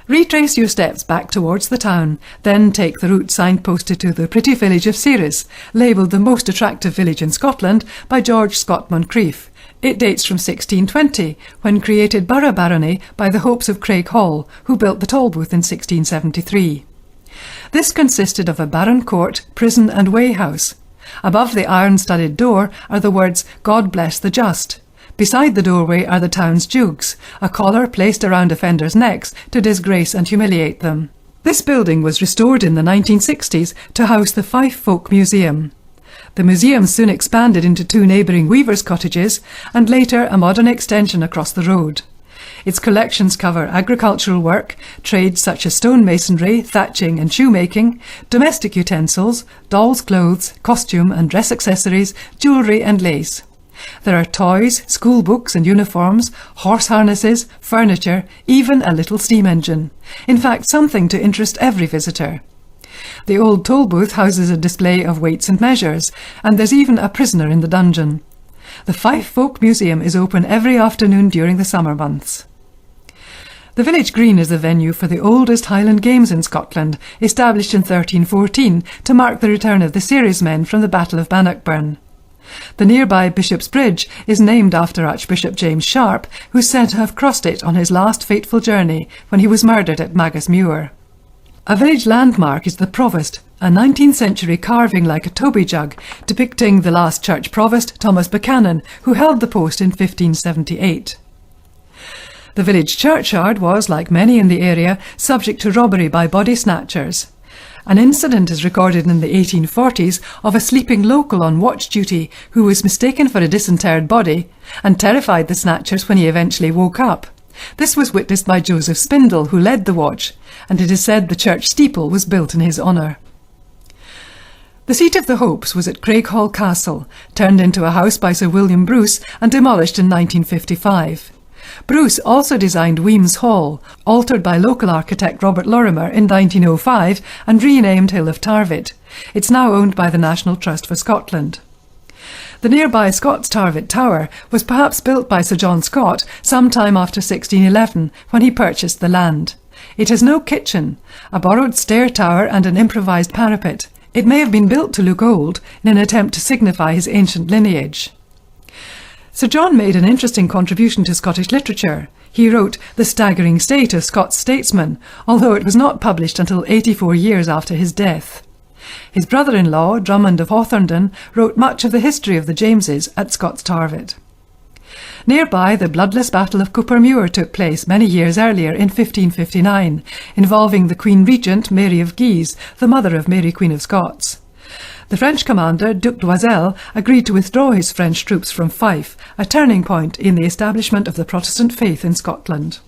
Retrace your steps back towards the town, then take the route signposted to the pretty village of Ceres, labelled the most attractive village in Scotland by George Scott Moncrieff. It dates from 1620, when created borough barony by the Hopes of Craighall, who built the Tolbooth in 1673. This consisted of a barron court, prison and weigh house. Above the iron-studded door are the words, "God bless the just." Beside the doorway are the town's jugs, a collar placed around offenders' necks to disgrace and humiliate them. This building was restored in the 1960s to house the Fife Folk Museum. The museum soon expanded into 2 neighbouring weavers' cottages and later a modern extension across the road. Its collections cover agricultural work, trades such as stonemasonry, thatching and shoemaking, domestic utensils, dolls' clothes, costume and dress accessories, jewellery and lace. There are toys, school books and uniforms, horse harnesses, furniture, even a little steam engine. In fact, something to interest every visitor. The old Tolbooth houses a display of weights and measures, and there's even a prisoner in the dungeon. The Fife Folk Museum is open every afternoon during the summer months. The village green is the venue for the oldest Highland Games in Scotland, established in 1314 to mark the return of the Ceres men from the Battle of Bannockburn. The nearby Bishop's Bridge is named after Archbishop James Sharp, who's said to have crossed it on his last fateful journey when he was murdered at Magus Muir. A village landmark is the Provost, a 19th century carving like a Toby jug depicting the last church provost, Thomas Buchanan, who held the post in 1578. The village churchyard was, like many in the area, subject to robbery by body snatchers. An incident is recorded in the 1840s of a sleeping local on watch duty who was mistaken for a disinterred body and terrified the snatchers when he eventually woke up. This was witnessed by Joseph Spindle, who led the watch, and it is said the church steeple was built in his honour. The seat of the Hopes was at Craighall Castle, turned into a house by Sir William Bruce and demolished in 1955. Bruce also designed Weems Hall, altered by local architect Robert Lorimer in 1905 and renamed Hill of Tarvit. It's now owned by the National Trust for Scotland. The nearby Scots Tarvit Tower was perhaps built by Sir John Scott sometime after 1611 when he purchased the land. It has no kitchen, a borrowed stair tower and an improvised parapet. It may have been built to look old in an attempt to signify his ancient lineage. Sir John made an interesting contribution to Scottish literature. He wrote The Staggering State of Scots Statesmen, although it was not published until 84 years after his death. His brother-in-law, Drummond of Hawthornden, wrote much of the history of the Jameses at Scots Tarvit. Nearby, the bloodless Battle of Cuppermuir took place many years earlier in 1559, involving the Queen Regent Mary of Guise, the mother of Mary Queen of Scots. The French commander, Duc d'Oisel, agreed to withdraw his French troops from Fife, a turning point in the establishment of the Protestant faith in Scotland.